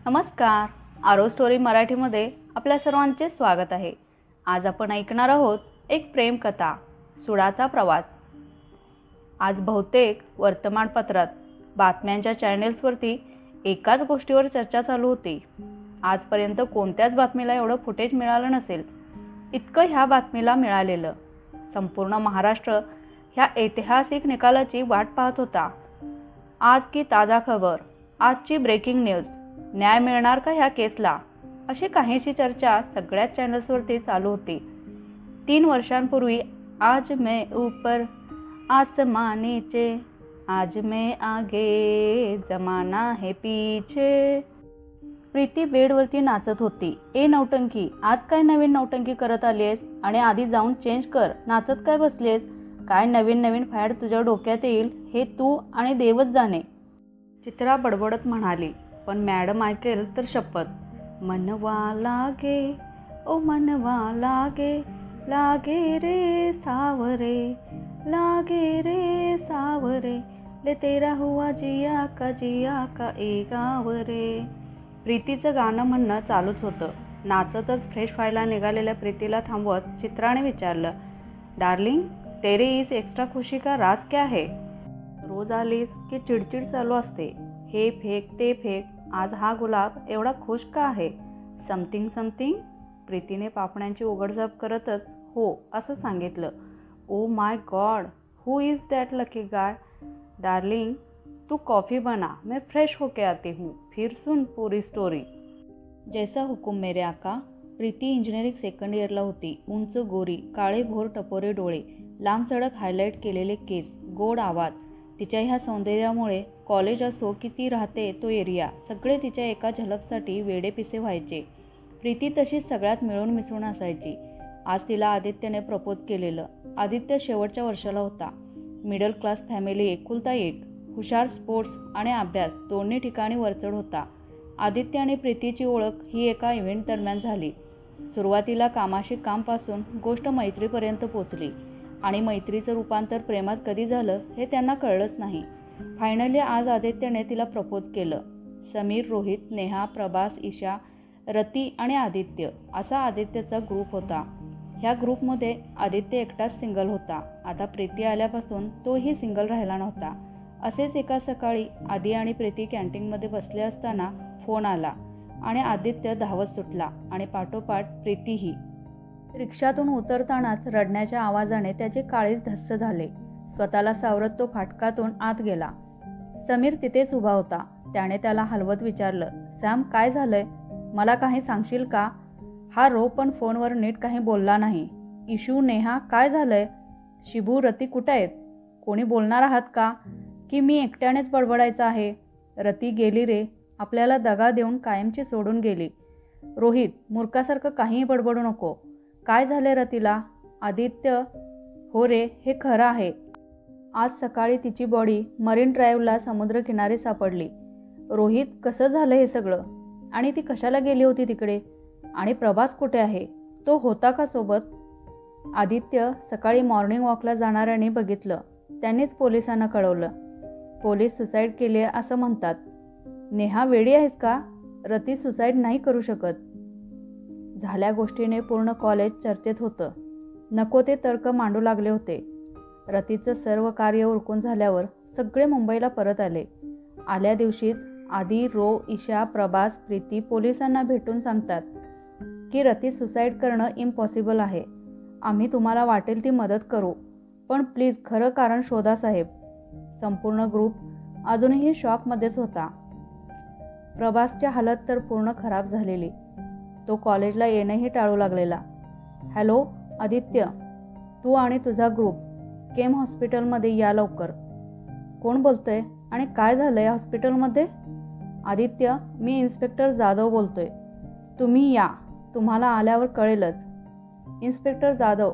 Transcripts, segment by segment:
नमस्कार. आरो स्टोरी मराठीमध्ये आपल्या सर्वांचे स्वागत आहे. आज आपण ऐकणार आहोत एक प्रेमकथा, सुडाचा प्रवास. आज बहुतेक वर्तमानपत्रात, बातम्यांच्या चॅनेल्सवरती एकाच गोष्टीवर चर्चा चालू होती. आजपर्यंत कोणत्याच बातमीला एवढं फुटेज मिळालं नसेल इतकं ह्या बातमीला मिळालेलं. संपूर्ण महाराष्ट्र ह्या ऐतिहासिक निकालाची वाट पाहत होता. आज की ताजा खबर, आजची ब्रेकिंग न्यूज, न्याय मिळणार का ह्या केसला, अशी काहीशी चर्चा सगळ्याच चॅनल्सवरती चालू होती. 3 वर्षांपूर्वी आज मैं ऊपर आसमां नीचे, आज मैं आगे जमाना है पीछे. प्रीती बेडवरती नाचत होती. ए नौटंकी, आज काय नवीन नौटंकी करत आलीस? आणि आधी जाऊन चेंज कर, नाचत काय बसलीस? काय नवीन नवीन फॅड तुझ्या डोक्यात येईल हे तू आणि देवच जाणे, चित्रा बडबडत म्हणाली. पण मॅडम ऐकेल तर शपथ. मनवा लागे ओ मनवा लागे, लागे रे सावरे, लागे रे सावरे, ले तेरा हुआ जिया का ए गाव रे. प्रीतीचं गाणं म्हणणं चालूच होतं. नाचतच फ्रेश व्हायला निघालेल्या प्रीतीला थांबवत चित्राने विचारलं, डार्लिंग, तेरे इस एक्स्ट्रा खुशी का राज क्या है? रोज आलीस की चिडचिड चालू असते, हे फेक ते फेक, आज हा गुलाब एवढा खुश का आहे? Something something. प्रीतीने पापण्यांची उघडझाप करतच हो असं सांगितलं. Oh my god, who is that lucky guy? Darling, तू कॉफ़ी बना, मैं फ्रेश होके आती हूँ, फिर सुन पूरी स्टोरी. जैसा हुकुम मेरे आका. प्रीती इंजिनिअरिंग सेकंड इयरला होती. उंच गोरी, काळे भोर टपोरे डोळे, लांब सडक हायलाईट केलेले केस, गोड आवाज. तिच्या ह्या सौंदर्यामुळे कॉलेज असो की ती राहते तो एरिया, सगळे तिच्या एका झलकसाठी वेडेपिसे व्हायचे. प्रीती तशीच सगळ्यात मिळून मिसळून असायची. आज तिला आदित्यने प्रपोज केलेलं. आदित्य शेवटच्या वर्षाला होता. मिडल क्लास फॅमिली, एकुलता एक, हुशार, स्पोर्ट्स आणि अभ्यास दोन्ही ठिकाणी वरचढ होता. आदित्य आणि प्रीतीची ओळख ही एका इव्हेंट दरम्यान झाली. सुरुवातीला कामाशी कामपासून गोष्ट मैत्रीपर्यंत पोचली आणि मैत्रीचं रूपांतर प्रेमात कधी झालं हे त्यांना कळलंच नाही. फायनली आज आदित्यने तिला प्रपोज केलं. समीर, रोहित, नेहा, प्रभास, ईशा, रती आणि आदित्य असा आदित्यचा ग्रुप होता. ह्या ग्रुपमध्ये आदित्य एकटाच सिंगल होता. आता प्रीती आल्यापासून तोही सिंगल राहिला नव्हता. असेच एका सकाळी आदी आणि प्रीती कॅन्टीनमध्ये बसले असताना फोन आला आणि आदित्य धावत सुटला आणि पाठोपाठ प्रीतीही. रिक्षातून उतरतानाच रडण्याच्या आवाजाने त्याचे काळीज धस्स झाले. स्वतःला सावरत तो फाटकातून आत गेला. समीर तिथेच उभा होता. त्याने त्याला हलवत विचारलं, सॅम, काय झालंय? मला काही सांगशील का? हा रो पण फोनवर नीट काही बोलला नाही. इशू, नेहा, काय झालंय? शिबू, रती कुठे आहेत? कोणी बोलणार आहात का? की मी एकट्यानेच बडबडायचं आहे? रती गेली रे, आपल्याला दगा देऊन कायमची सोडून गेली. रोहित, मूर्खासारखं काहीही बडबडू नको. काय झाले रतीला? आदित्य, हो रे, हे खरं आहे. आज सकाळी तिची बॉडी मरीन ड्राईव्हला समुद्रकिनारी सापडली. रोहित, कसं झालं हे सगळं? आणि ती कशाला गेली होती तिकडे? आणि प्रभास कुठे आहे? तो होता का सोबत? आदित्य, सकाळी मॉर्निंग वॉकला जाणाऱ्यांनी बघितलं. त्यांनीच पोलिसांना कळवलं. पोलीस सुसाईड केली असं म्हणतात. नेहा, वेडी आहेस का? रती सुसाईड नाही करू शकत. झाल्या गोष्टीने पूर्ण कॉलेज चर्चेत होतं. नको ते तर्क मांडू लागले होते. रतीचं सर्व कार्य उरकून झाल्यावर सगळे मुंबईला परत आले. आल्या दिवशीच आदी, रो, ईशा, प्रभास, प्रीती पोलिसांना भेटून सांगतात की रती सुसाईड करणं इम्पॉसिबल आहे. आम्ही तुम्हाला वाटेल ती मदत करू, पण प्लीज खरं कारण शोधा साहेब. संपूर्ण ग्रुप अजूनही शॉकमध्येच होता. प्रभासची हालत तर पूर्ण खराब झालेली. तो कॉलेजला येणंही टाळू लागलेला. हॅलो आदित्य, तू आणि तुझा ग्रुप केम हॉस्पिटलमध्ये या लवकर. कोण बोलतंय आणि काय झालंय हॉस्पिटलमध्ये? आदित्य, मी इन्स्पेक्टर जाधव बोलतोय. तुम्ही या, तुम्हाला आल्यावर कळेलच. इन्स्पेक्टर जाधव,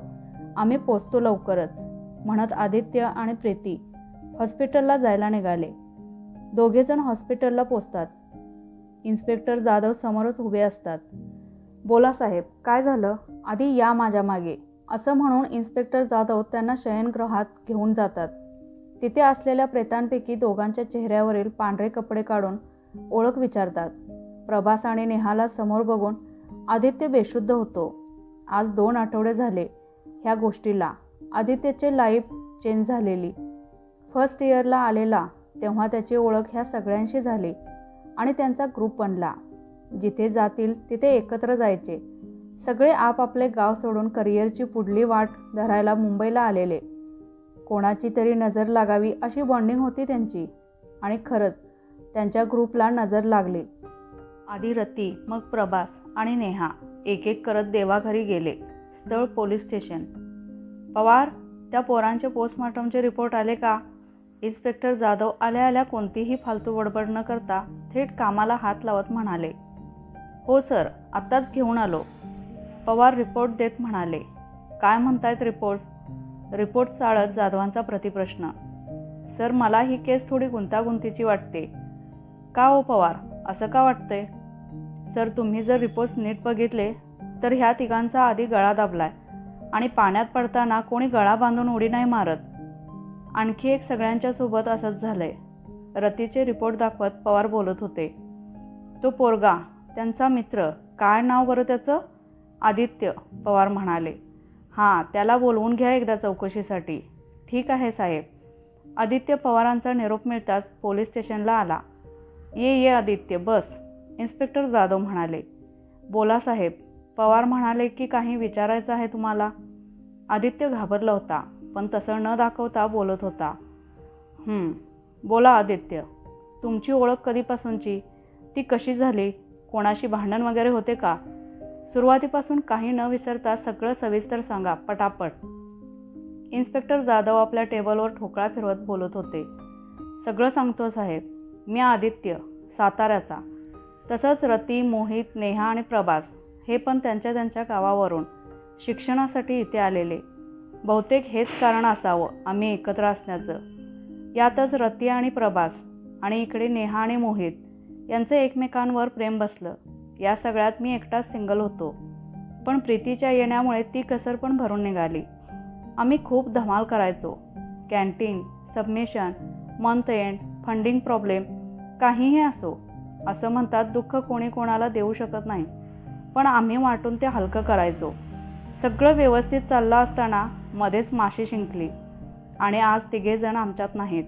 आम्ही पोचतो लवकरच, म्हणत आदित्य आणि प्रीती हॉस्पिटलला जायला निघाले. दोघेजण हॉस्पिटलला पोचतात. इन्स्पेक्टर जाधव समोरच उभे असतात. बोला साहेब, काय झालं? आधी या माझ्या मागे, असं म्हणून इन्स्पेक्टर जाधव त्यांना शयनगृहात घेऊन जातात. तिथे असलेल्या प्रेतांपैकी दोघांच्या चेहऱ्यावरील पांढरे कपडे काढून ओळख विचारतात. प्रभास आणि नेहाला समोर बघून आदित्य बेशुद्ध होतो. आज 2 आठवडे झाले ह्या गोष्टीला. आदित्यचे लाईफ चेंज झालेली. फर्स्ट इयरला आलेला तेव्हा त्याची ओळख ह्या सगळ्यांशी झाली आणि त्यांचा ग्रुप बनला. जिथे जातील तिथे एकत्र जायचे. सगळे आपापले गाव सोडून करिअरची पुढली वाट धरायला मुंबईला आलेले. कोणाची तरी नजर लागावी अशी बॉन्डिंग होती त्यांची. आणि खरंच त्यांच्या ग्रुपला नजर लागली. आधी रती, मग प्रभास आणि नेहा एक एक करत देवाघरी गेले. स्थळ पोलीस स्टेशन. पवार, त्या पोरांचे पोस्टमॉर्टमचे रिपोर्ट आले का? इन्स्पेक्टर जाधव आल्या आल्या कोणतीही फालतू बडबड न करता थेट कामाला हात लावत म्हणाले. हो सर, आत्ताच घेऊन आलो. पवार रिपोर्ट देत म्हणाले. काय म्हणतायत रिपोर्ट्स? रिपोर्ट चाळत जाधवांचा प्रतिप्रश्न. सर, मला ही केस थोडी गुंतागुंतीची वाटते. का हो पवार, असं का वाटतंय? सर, तुम्ही जर रिपोर्ट्स नीट बघितले तर ह्या तिघांचा आधी गळा दाबलाय आणि पाण्यात पडताना कोणी गळा बांधून उडी नाही मारत. आणखी एक सगळ्यांच्या सोबत असंच झालंय. रतीचे रिपोर्ट दाखवत पवार बोलत होते. तो पोरगा, त्यांचा मित्र, काय नाव बरं त्याचं? आदित्य, पवार म्हणाले. हां, त्याला बोलवून घ्या एकदा चौकशीसाठी. ठीक आहे साहेब. आदित्य पवारांचा निरोप मिळताच पोलीस स्टेशनला आला. ये आदित्य, बस. इन्स्पेक्टर जाधव म्हणाले. बोला साहेब. पवार म्हणाले की काही विचारायचं आहे तुम्हाला. आदित्य घाबरला होता, पण तसं न दाखवता बोलत होता. बोला आदित्य. तुमची ओळख कधीपासूनची? ती कशी झाली? कोणाशी भांडण वगैरे होते का? सुरुवातीपासून काही न विसरता सगळं सविस्तर सांगा, पटापट. इन्स्पेक्टर जाधव आपल्या टेबलवर ठोकळा फिरवत बोलत होते. सगळं सांगतो साहेब. मी आदित्य, साताऱ्याचा. तसंच रती, मोहित, नेहा आणि प्रभास हे पण त्यांच्या त्यांच्या गावावरून शिक्षणासाठी इथे आलेले. बहुतेक हेच कारण असावं आम्ही एकत्र असण्याचं. यातच रती आणि प्रभास आणि इकडे नेहा आणि मोहित यांचं एकमेकांवर प्रेम बसलं. या सगळ्यात मी एकटाच सिंगल होतो. पण प्रीतीच्या येण्यामुळे ती कसर पण भरून निघाली. आम्ही खूप धमाल करायचो. Canteen, submission, month end, funding problem, काहीही असो. असं म्हणतात दुःख कोणी कोणाला देऊ शकत नाही, पण आम्ही वाटून ते हलकं करायचो. सगळं व्यवस्थित चाललं असताना मध्येच माशी शिंकली आणि आज तिघेजण आमच्यात नाहीत.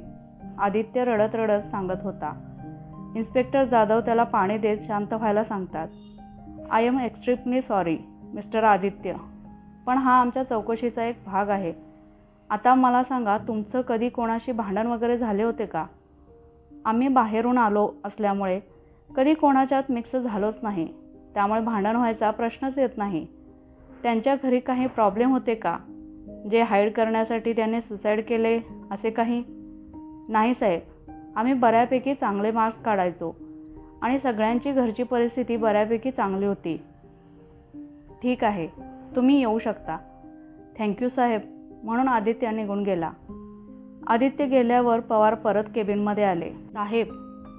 आदित्य रडत रडत सांगत होता. इन्स्पेक्टर जाधव त्याला पाणी देत शांत व्हायला सांगतात. I am extremely sorry mister Aditya, पण हा आमच्या चौकशीचा एक भाग आहे. आता मला सांगा, तुमचं कधी कोणाशी भांडण वगैरे झाले होते का? आम्ही बाहेरून आलो असल्यामुळे कधी कोणाच्यात मिक्स झालोच नाही, त्यामुळे भांडण व्हायचा प्रश्नच येत नाही. त्यांच्या घरी काही प्रॉब्लेम होते का? जे हाईड करण्यासाठी त्याने सुसाईड केले असे काही? नाही साहेब, आम्ही बऱ्यापैकी चांगले मार्क्स काढायचो आणि सगळ्यांची घरची परिस्थिती बऱ्यापैकी चांगली होती. ठीक आहे, तुम्ही येऊ शकता. थँक्यू साहेब, म्हणून आदित्य निघून गेला. आदित्य गेल्यावर पवार परत केबिनमध्ये आले. साहेब,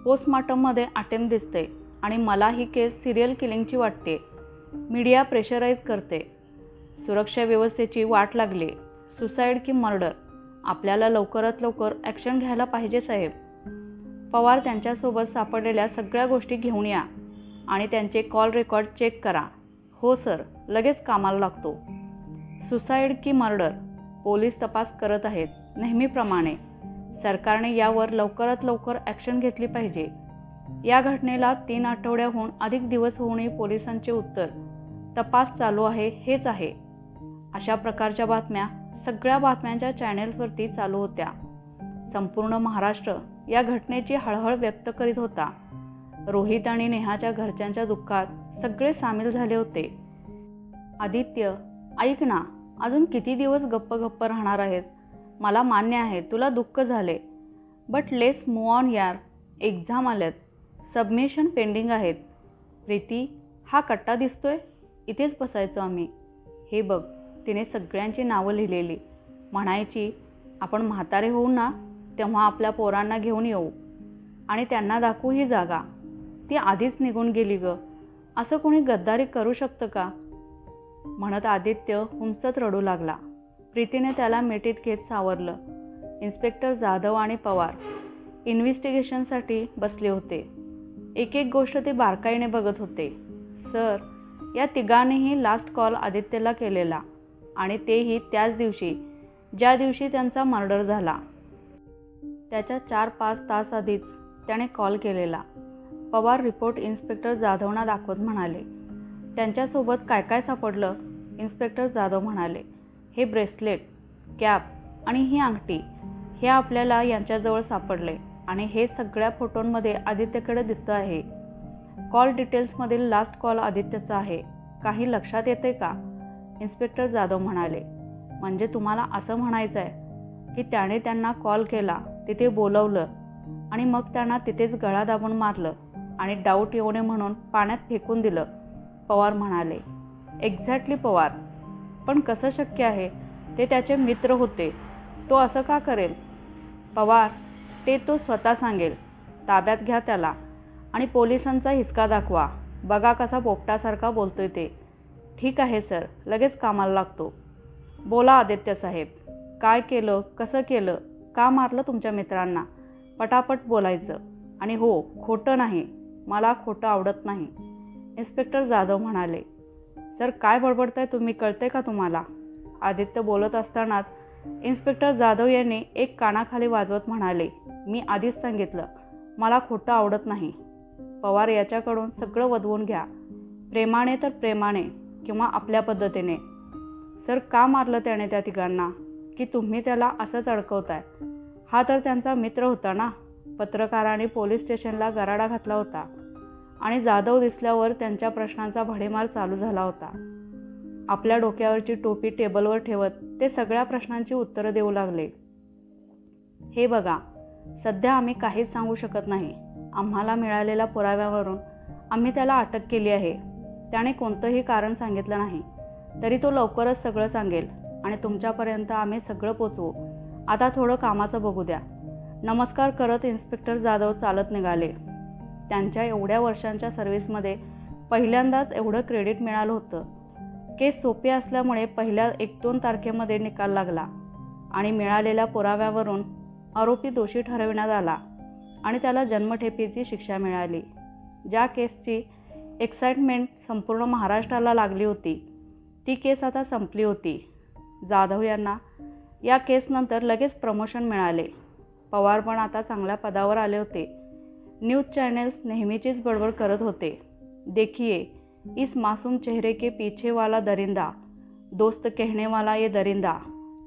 पोस्टमॉर्टममध्ये अटेम्प्ट दिसते आणि मला ही केस सिरियल किलिंगची वाटते. मीडिया प्रेशराईज करते. सुरक्षा व्यवस्थेची वाट लागली. सुसाईड की मर्डर? आपल्याला लवकरात लवकर ॲक्शन घ्यायला पाहिजे साहेब. पवार त्यांच्यासोबत सापडलेल्या सगळ्या गोष्टी घेऊन या आणि त्यांचे कॉल रेकॉर्ड चेक करा. हो सर, लगेच कामाला लागतो. सुसाईड की मर्डर? पोलीस तपास करत आहेत नेहमीप्रमाणे. सरकारने यावर लवकरात लवकर ॲक्शन घेतली पाहिजे. या घटनेला 3 आठवड्याहून अधिक दिवस होऊनही पोलिसांचे उत्तर तपास चालू आहे हेच आहे. अशा प्रकारच्या बातम्या सगळ्या बातम्यांच्या चॅनेल्सवरती चालू होत्या. संपूर्ण महाराष्ट्र या घटनेची हळहळ व्यक्त करीत होता. रोहित आणि नेहाच्या घरच्यांच्या दुःखात सगळे सामील झाले होते. आदित्य, ऐक ना, अजून किती दिवस गप्प गप्प राहणार आहेस? मला मान्य आहे तुला दुःख झाले, बट लेट्स मूव ऑन यार. एक्झाम आल्यात, सबमिशन पेंडिंग आहेत. प्रीती, हा कट्टा दिसतोय, इथेच बसायचो आम्ही. हे बघ, तिने सगळ्यांची नावं लिहिलेली. म्हणायची आपण म्हातारे होऊ ना तेव्हा आपल्या पोरांना घेऊन येऊ आणि त्यांना दाखवू ही जागा. ती आधीच निघून गेली ग. असं कोणी गद्दारी करू शकतं का? म्हणत आदित्य हुंसत रडू लागला. प्रीतीने त्याला मिठीत घेत सावरलं. इन्स्पेक्टर जाधव आणि पवार इन्व्हेस्टिगेशनसाठी बसले होते. एक एक गोष्ट ते बारकाईने बघत होते. सर, या तिघांनीही लास्ट कॉल आदित्यला केलेला आणि तेही त्याच दिवशी ज्या दिवशी त्यांचा मर्डर झाला. त्याच्या 4-5 तास आधीच त्याने कॉल केलेला. पवार रिपोर्ट इन्स्पेक्टर जाधवना दाखवत म्हणाले. त्यांच्यासोबत काय काय सापडलं? इन्स्पेक्टर जाधव म्हणाले, हे ब्रेसलेट, कॅप आणि ही अंगठी हे आपल्याला यांच्याजवळ सापडले आणि हे सगळ्या फोटोंमध्ये आदित्यकडे दिसतं आहे. कॉल डिटेल्समधील लास्ट कॉल आदित्यचा आहे. काही लक्षात येते का? इन्स्पेक्टर जाधव म्हणाले, म्हणजे तुम्हाला असं म्हणायचं आहे की त्याने त्यांना कॉल केला, तिथे बोलवलं आणि मग त्यांना तिथेच गळा दाबून मारलं आणि डाऊट येऊ नये म्हणून पाण्यात फेकून दिलं? पवार म्हणाले, एक्झॅक्टली पवार. पण कसं शक्य आहे? ते त्याचे मित्र होते. तो असं का करेल? पवार, ते तो स्वतः सांगेल. ताब्यात घ्या त्याला आणि पोलिसांचा हिसका दाखवा. बघा कसा पोपटासारखा बोलतोय ते. ठीक आहे सर, लगेच कामाला लागतो. बोला आदित्य साहेब, काय केलं, कसं केलं, का मारलं तुमच्या मित्रांना? पटापट बोलायचं. आणि हो, खोटं नाही. मला खोटं आवडत नाही. इन्स्पेक्टर जाधव म्हणाले, सर काय बडबडताय तुम्ही, कळते का तुम्हाला? आदित्य बोलत असतानाच इन्स्पेक्टर जाधव यांनी एक कानाखाली वाजवत म्हणाले, मी आधीच सांगितलं, मला खोटं आवडत नाही. पवार याच्याकडून सगळं वदवून घ्या. प्रेमाने तर प्रेमाने किंवा आपल्या पद्धतीने. सर का मारलं त्याने त्या तिघांना की तुम्ही त्याला असंच अडकवताय? हा तर त्यांचा मित्र होता ना. पत्रकारांनी पोलीस स्टेशनला गराडा घातला होता आणि जाधव दिसल्यावर त्यांच्या प्रश्नांचा भडीमार चालू झाला होता. आपल्या डोक्यावरची टोपी टेबलवर ठेवत ते सगळ्या प्रश्नांची उत्तरं देऊ लागले. हे बघा, सध्या आम्ही काहीच सांगू शकत नाही. आम्हाला मिळालेल्या पुराव्यावरून आम्ही त्याला अटक केली आहे. त्याने कोणतंही कारण सांगितलं नाही, तरी तो लवकरच सगळं सांगेल आणि तुमच्यापर्यंत आम्ही सगळं पोचवू. आता थोडं कामाचं बघू द्या. नमस्कार करत इन्स्पेक्टर जाधव चालत निघाले. त्यांच्या एवढ्या वर्षांच्या सर्व्हिसमध्ये पहिल्यांदाच एवढं क्रेडिट मिळालं होतं. केस सोपी असल्यामुळे पहिल्या 1-2 तारखेमध्ये निकाल लागला आणि मिळालेल्या पुराव्यावरून आरोपी दोषी ठरविण्यात आला आणि त्याला जन्मठेपेची शिक्षा मिळाली. ज्या केसची एक्साइटमेंट संपूर्ण महाराष्ट्राला लागली होती, ती केस आता संपली होती. जाधव यांना या केसनंतर लगेच प्रमोशन मिळाले. पवार पण आता चांगल्या पदावर आले होते. न्यूज चॅनल्स नेहमीचीच बडबड करत होते, देखिए इस मासूम चेहरे के पीछे वाला दरिंदा, दोस्त कहने वाला ये दरिंदा,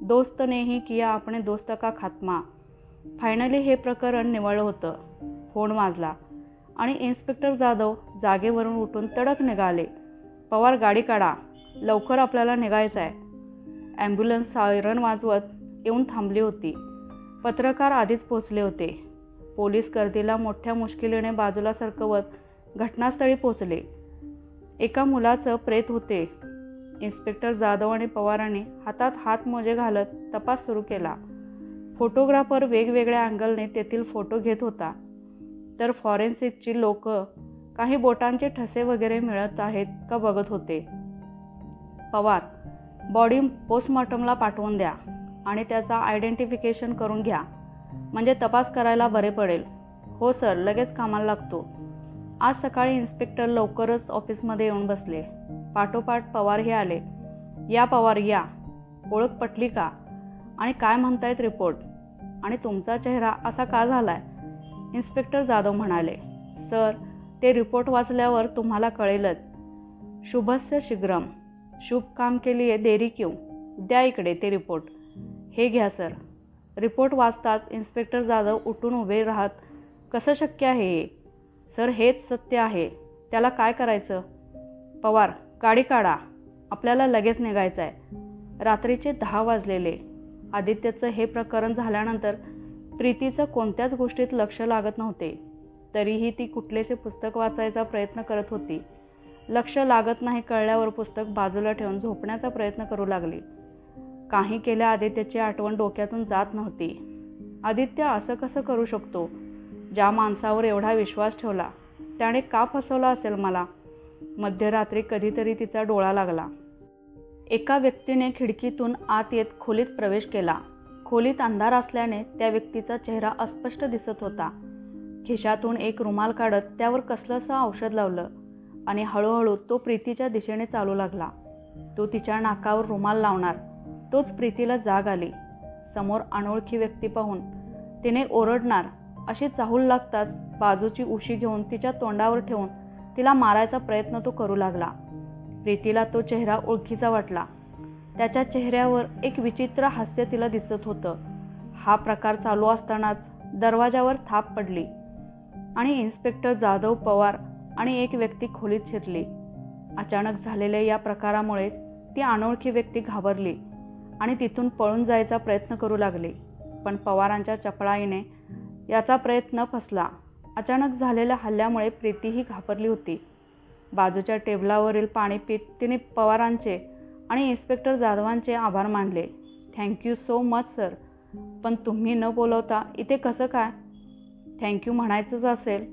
दोस्त ने ही किया अपने दोस्त का खात्मा. फायनली हे प्रकरण निवळलं होतं. फोन वाजला आणि इन्स्पेक्टर जाधव जागेवरून उठून तडक निघाले. पवार, गाडी काढा, लवकर आपल्याला निघायचं आहे. ॲम्ब्युलन्स सायरन वाजवत येऊन थांबली होती. पत्रकार आधीच पोचले होते. पोलीस गर्दीला मोठ्या मुश्किलीने बाजूला सरकवत घटनास्थळी पोचले. एका मुलाचं प्रेत होते. इन्स्पेक्टर जाधव आणि पवारांनी हातात हातमोजे घालत तपास सुरू केला. फोटोग्राफर वेगवेगळ्या अँगलने तेथील फोटो घेत होता, तर फॉरेन्सिकची लोक काही बोटांचे ठसे वगैरे मिळत आहेत का बघत होते. पवार, बॉडी पोस्टमॉर्टमला पाठवून द्या आणि त्याचा आयडेंटिफिकेशन करून घ्या, म्हणजे तपास करायला बरे पडेल. हो सर, लगेच कामाला लागतो. आज सकाळी इन्स्पेक्टर लवकरच ऑफिसमध्ये येऊन बसले. पाठोपाठ पवारही आले. या पवार या, ओळख पटली का? आणि काय म्हणतायत रिपोर्ट? आणि तुमचा चेहरा असा का झालाय? इन्स्पेक्टर जाधव म्हणाले, सर, ते रिपोर्ट वाचल्यावर तुम्हाला कळेलच. शुभस्य शीघ्रम. शुभ काम के लिए देरी क्यों? द्या इकडे ते रिपोर्ट. हे घ्या सर. रिपोर्ट वाचताच इन्स्पेक्टर जाधव उठून उभे राहत, कसं शक्य आहे हे? सर, हेच सत्य आहे. त्याला काय करायचं? पवार, गाडी काढा, आपल्याला लगेच निघायचं आहे. रात्रीचे 10 वाजलेले. आदित्यचं हे प्रकरण झाल्यानंतर प्रीतीचं कोणत्याच गोष्टीत लक्ष लागत नव्हते. तरीही ती कुठलेसे पुस्तक वाचायचा प्रयत्न करत होती. लक्ष लागत नाही कळल्यावर पुस्तक बाजूला ठेवून झोपण्याचा प्रयत्न करू लागली. काही केल्या आदित्यची आठवण डोक्यातून जात नव्हती. आदित्य असं कसं करू शकतो? ज्या माणसावर एवढा विश्वास ठेवला त्याने का फसवला असेल मला? मध्यरात्री कधीतरी तिचा डोळा लागला. एका व्यक्तीने खिडकीतून आत येत खोलीत प्रवेश केला. खोलीत अंधार असल्याने त्या व्यक्तीचा चेहरा अस्पष्ट दिसत होता. खिशातून एक रुमाल काढत त्यावर कसलंसं औषध लावलं आणि हळूहळू तो प्रीतीच्या दिशेने चालू लागला. तो तिच्या नाकावर रुमाल लावणार तोच प्रीतीला जाग आली. समोर अनोळखी व्यक्ती पाहून तिने ओरडणार अशी चाहूल लागताच बाजूची उशी घेऊन तिच्या तोंडावर ठेवून तिला मारायचा प्रयत्न तो करू लागला. प्रीतीला तो चेहरा ओळखीचा वाटला. त्याच्या चेहऱ्यावर एक विचित्र हास्य तिला दिसत होतं. हा प्रकार चालू असतानाच दरवाजावर थाप पडली आणि इन्स्पेक्टर जाधव पवार आणि एक व्यक्ती खोलीत शिरली. अचानक झालेल्या या प्रकारामुळे ती अनोळखी व्यक्ती घाबरली आणि तिथून पळून जायचा प्रयत्न करू लागली. पण पवारांच्या चपळाईने याचा प्रयत्न फसला. अचानक झालेल्या हल्ल्यामुळे प्रीतीही घाबरली होती. बाजूच्या टेबलावरील पाणी पीत तिने पवारांचे आणि इन्स्पेक्टर जाधवांचे आभार मानले. Thank you so much sir. पण तुम्ही न बोलवता इथे कसं काय? थँक्यू म्हणायचंच असेल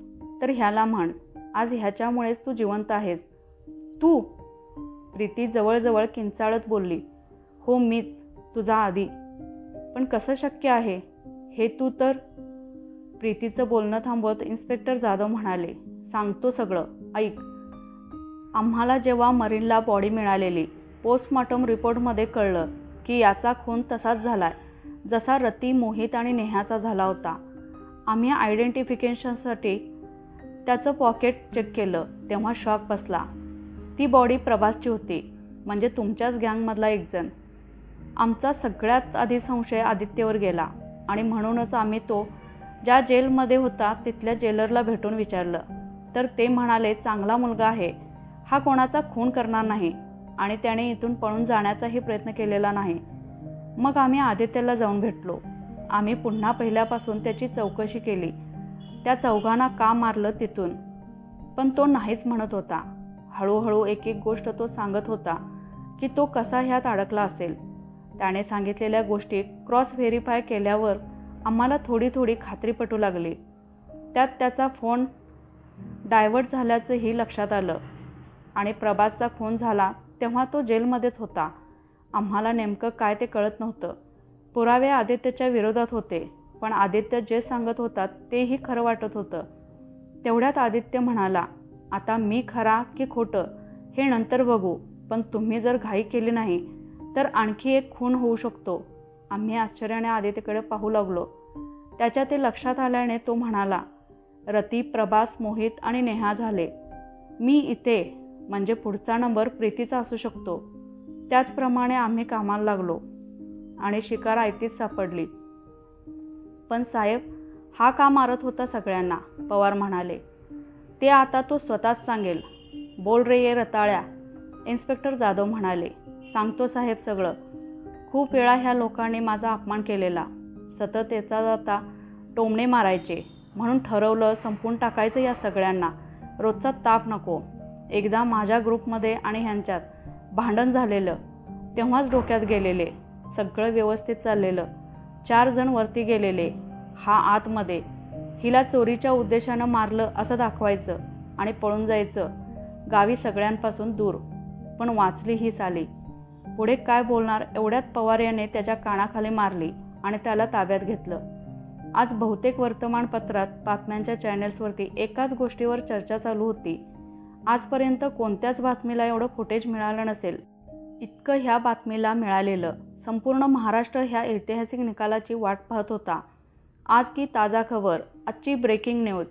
तर ह्याला म्हण. आज ह्याच्यामुळेच तू जिवंत आहेस. तू? प्रीती जवळजवळ किंचाळत बोलली. हो मीच, तुझा आधी. पण कसं शक्य आहे हे? तू तर. प्रीतीचं बोलणं थांबवत इन्स्पेक्टर जाधव म्हणाले, सांगतो सगळं, ऐक. आम्हाला जेव्हा मरीनला बॉडी मिळालेली पोस्टमॉर्टम रिपोर्टमध्ये कळलं की याचा खून तसाच झालाय जसा रती, मोहित आणि नेहाचा झाला होता. आम्ही आयडेंटिफिकेशनसाठी त्याचं पॉकेट चेक केलं तेव्हा शॉक बसला. ती बॉडी प्रभासची होती, म्हणजे तुमच्याच गँगमधला एक जण. आमचा सगळ्यात आधी संशय आदित्यवर गेला आणि म्हणूनच आम्ही तो ज्या जेलमध्ये होता तिथल्या जेलरला भेटून विचारलं तर ते म्हणाले चांगला मुलगा आहे, हा कोणाचा खून करणार नाही आणि त्याने इथून पळून जाण्याचाही प्रयत्न केलेला नाही. मग आम्ही आदित्यला जाऊन भेटलो. आम्ही पुन्हा पहिल्यापासून त्याची चौकशी केली. त्या चौघांना का मारलं तिथून, पण तो नाहीच म्हणत होता. हळूहळू एक एक गोष्ट तो सांगत होता की तो कसा ह्यात अडकला असेल. त्याने सांगितलेल्या गोष्टी क्रॉस व्हेरीफाय केल्यावर आम्हाला थोडी थोडी खात्री पटू लागली. त्यात त्याचा फोन डायव्हर्ट झाल्याचंही लक्षात आलं आणि प्रभासचा खून झाला तेव्हा तो जेलमध्येच होता. आम्हाला नेमकं काय ते कळत नव्हतं. पुरावे आदित्यच्या विरोधात होते, पण आदित्य जे सांगत होता तेही खरं वाटत होतं. तेवढ्यात आदित्य म्हणाला, आता मी खरा की खोटं हे नंतर बघू, पण तुम्ही जर घाई केली नाही तर आणखी एक खून होऊ शकतो. आम्ही आश्चर्याने आदित्यकडे पाहू लागलो. त्याच्या ते लक्षात आल्याने तो म्हणाला, रती, प्रभास, मोहित आणि नेहा झाले. मी इथे म्हणजे पुढचा नंबर प्रीतीचा असू शकतो. त्याचप्रमाणे आम्ही कामाला लागलो आणि शिकार आयतीच सापडली. पण साहेब, हा का मारत होता सगळ्यांना? पवार म्हणाले. ते आता तो स्वतःच सांगेल. बोल रे ये रताळ्या, इन्स्पेक्टर जाधव म्हणाले. सांगतो साहेब सगळं. खूप वेळा ह्या लोकांनी माझा अपमान केलेला. सतत याचा जाता टोमणे मारायचे. म्हणून ठरवलं संपून टाकायचं या सगळ्यांना. रोजचा ताप नको. एकदा माझ्या ग्रुपमध्ये आणि ह्यांच्यात भांडण झालेलं तेव्हाच डोक्यात गेलेले. सगळं व्यवस्थित चाललेलं. 4 जण वरती गेलेले, हा आतमध्ये. हिला चोरीच्या उद्देशानं मारलं असं दाखवायचं आणि पळून जायचं गावी सगळ्यांपासून दूर. पण वाचली ही साली. पुढे काय बोलणार एवढ्यात पवार याने त्याच्या कानाखाली मारली आणि त्याला ताब्यात घेतलं. आज बहुतेक वर्तमानपत्रात, बातम्यांच्या चॅनल्सवरती एकाच गोष्टीवर चर्चा चालू होती. आजपर्यंत कोणत्याच बातमीला एवढं फुटेज मिळालं नसेल इतकं ह्या बातमीला मिळालेलं. संपूर्ण महाराष्ट्र ह्या ऐतिहासिक निकालाची वाट पाहत होता. आज की ताजा खबर, आजची ब्रेकिंग न्यूज.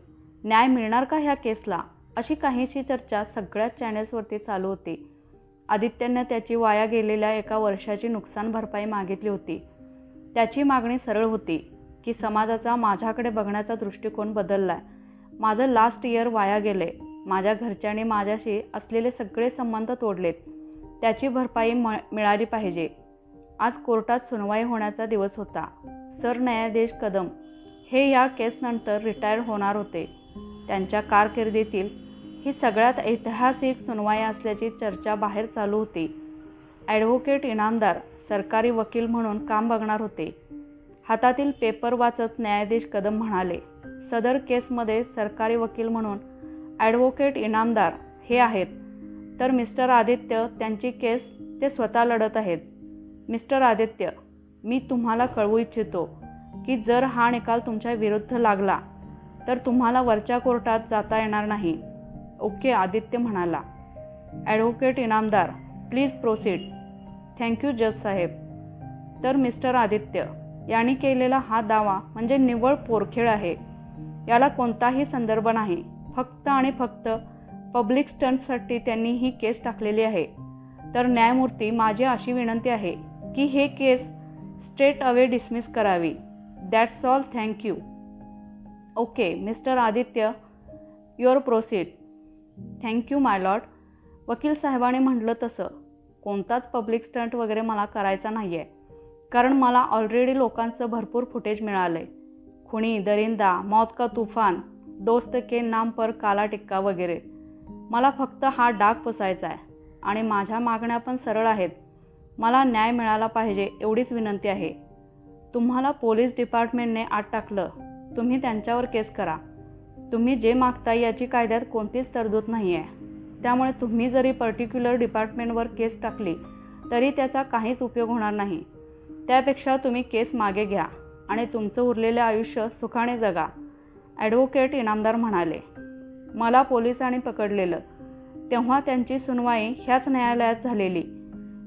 न्याय मिळणार का ह्या केसला, अशी काहीशी चर्चा सगळ्याच चॅनल्सवरती चालू होती. आदित्यने त्याची वाया गेलेल्या 1 वर्षाची नुकसान भरपाई मागितली होती. त्याची मागणी सरळ होती की समाजाचा माझ्याकडे बघण्याचा दृष्टिकोन बदललाय. माझं लास्ट इयर वाया गेले. माझ्या घरच्यांनी माझ्याशी असलेले सगळे संबंध तोडलेत. त्याची भरपाई मिळाली पाहिजे. आज कोर्टात सुनवाई होण्याचा दिवस होता. सरन्यायाधीश कदम हे या केसनंतर रिटायर होणार होते. त्यांच्या कारकिर्दीतील ही सगळ्यात ऐतिहासिक सुनवाई असल्याची चर्चा बाहेर चालू होती. ॲडव्होकेट इनामदार सरकारी वकील म्हणून काम बघणार होते. हातातील पेपर वाचत न्यायाधीश कदम म्हणाले, सदर केसमध्ये सरकारी वकील म्हणून ॲडव्होकेट इनामदार हे आहेत, तर मिस्टर आदित्य त्यांची केस ते स्वतः लढत आहेत. मिस्टर आदित्य, मी तुम्हाला कळवू इच्छितो की जर हा निकाल तुमच्या विरुद्ध लागला तर तुम्हाला वरच्या कोर्टात जाता येणार नाही. ओके, आदित्य म्हणाला. Advocate Inamdar, please proceed. Thank you जज साहेब. तर मिस्टर आदित्य यांनी केलेला हा दावा म्हणजे निव्वळ पोरखेळ आहे. याला कोणताही संदर्भ नाही. फक्त आणि फक्त पब्लिक स्टंटसाठी त्यांनी ही केस टाकलेली आहे. तर न्यायमूर्ती, माझी अशी विनंती आहे की हे केस स्ट्रेट अवे डिसमिस करावी. That's all. Thank you. Okay mister Aditya, your proceed. Thank you my Lord. वकील साहेबांनी म्हटलं तसं कोणताच पब्लिक स्टंट वगैरे मला करायचा नाही आहे, कारण मला ऑलरेडी लोकांचं भरपूर फुटेज मिळालं आहे. खुनी, दरिंदा, मौत का तूफान, दोस्त के नाम पर काला टिक्का वगैरे. मला फक्त हा डाग पुसायचा आहे आणि माझ्या मागण्या पण सरळ आहेत. मला न्याय मिळाला पाहिजे एवढीच विनंती आहे. तुम्हाला पोलीस डिपार्टमेंटने आत टाकलं, तुम्ही त्यांच्यावर केस करा. तुम्ही जे मागता याची कायद्यात कोणतीच तरतूद नाही आहे. त्यामुळे तुम्ही जरी पर्टिक्युलर डिपार्टमेंटवर केस टाकली तरी त्याचा काहीच उपयोग होणार नाही. त्यापेक्षा तुम्ही केस मागे घ्या आणि तुमचं उरलेले आयुष्य सुखाने जगा. ॲडव्होकेट इनामदार म्हणाले. मला पोलिसांनी पकडलेलं तेव्हा त्यांची सुनवाई ह्याच न्यायालयात झालेली.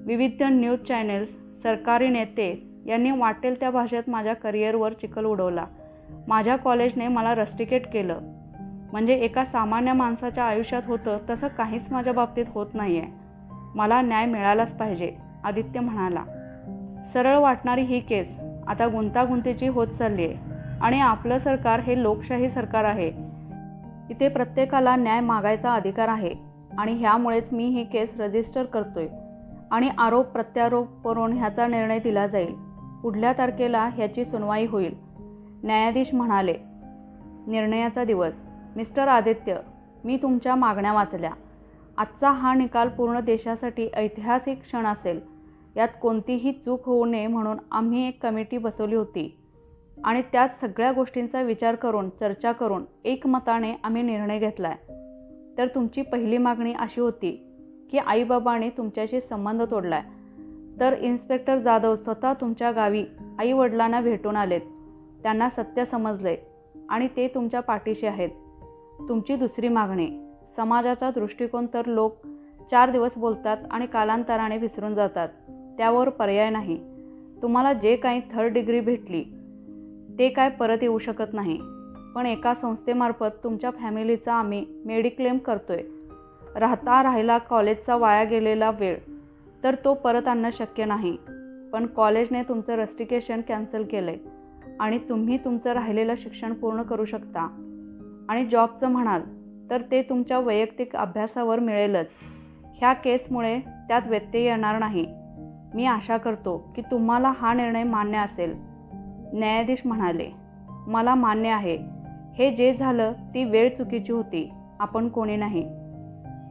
विविध न्यूज चॅनेल्स, सरकारी नेते यांनी वाटेल त्या भाषेत माझ्या करिअरवर चिखल उडवला. माझ्या कॉलेजने मला रस्टिकेट केलं. म्हणजे एका सामान्य माणसाच्या आयुष्यात होतं तसं काहीच माझ्या बाबतीत होत नाही आहे. मला न्याय मिळालाच पाहिजे, आदित्य म्हणाला. सरळ वाटणारी ही केस आता गुंतागुंतीची होत चालली आहे आणि आपलं सरकार हे लोकशाही सरकार आहे. इथे प्रत्येकाला न्याय मागायचा अधिकार आहे आणि ह्यामुळेच मी ही केस रजिस्टर करतोय आणि आरोप प्रत्यारोप करून ह्याचा निर्णय दिला जाईल. पुढल्या तारखेला ह्याची सुनवाई होईल. न्यायाधीश म्हणाले. निर्णयाचा दिवस. मिस्टर आदित्य, मी तुमच्या मागण्या वाचल्या. आजचा हा निकाल पूर्ण देशासाठी ऐतिहासिक क्षण असेल. यात कोणतीही चूक होऊ नये म्हणून आम्ही एक कमिटी बसवली होती आणि त्यात सगळ्या गोष्टींचा विचार करून, चर्चा करून एकमताने आम्ही निर्णय घेतला आहे. तर तुमची पहिली मागणी अशी होती की आईबाबांनी तुमच्याशी संबंध तोडला आहे. तर इन्स्पेक्टर जाधव स्वतः तुमच्या गावी आईवडिलांना भेटून आलेत. त्यांना सत्य समजले आणि ते तुमच्या पाठीशी आहेत. तुमची दुसरी मागणी. समाजाचा दृष्टिकोन तर लोक 4 दिवस बोलतात आणि कालांतराने विसरून जातात. त्यावर पर्याय नाही. तुम्हाला जे काही 3rd डिग्री भेटली ते काय परत येऊ शकत नाही. पण एका संस्थेमार्फत तुमच्या फॅमिलीचा आम्ही मेडिक्लेम करतोय. राहिला कॉलेजचा वाया गेलेला वेळ तर तो परत आणणं शक्य नाही. पण कॉलेजने तुमचं रस्टिकेशन कॅन्सल केलं आहे आणि तुम्ही तुमचं राहिलेलं शिक्षण पूर्ण करू शकता. आणि जॉबचं म्हणाल तर ते तुमच्या वैयक्तिक अभ्यासावर मिळेलच. ह्या केसमुळे त्यात व्यत्यय येणार नाही. मी आशा करतो की तुम्हाला हा निर्णय मान्य असेल. न्यायाधीश म्हणाले. मला मान्य आहे. हे जे झालं ती वेळ चुकीची होती, आपण कोणी नाही.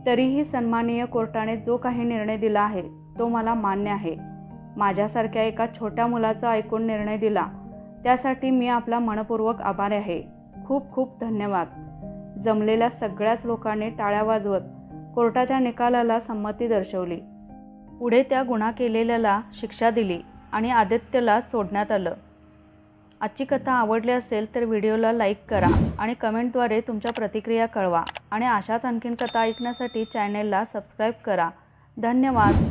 तरीही सन्माननीय कोर्टाने जो काही निर्णय दिला आहे तो मला मान्य आहे. माझ्यासारख्या एका छोट्या मुलाचा ऐकून निर्णय दिला त्यासाठी मी आपला मनपूर्वक आभारी आहे. खूप खूप धन्यवाद. जमलेल्या सगळ्याच लोकांनी टाळ्या वाजवत कोर्टाच्या निकालाला संमती दर्शवली. पुढे त्या गुन्हा केलेल्याला शिक्षा दिली आणि आदित्यला सोडण्यात आलं. आजची कथा आवडली असेल तर व्हिडिओला लाईक करा आणि कमेंटद्वारे तुमच्या प्रतिक्रिया कळवा आणि अशाच आणखीन कथा ऐकण्यासाठी चॅनेलला सबस्क्राईब करा. धन्यवाद.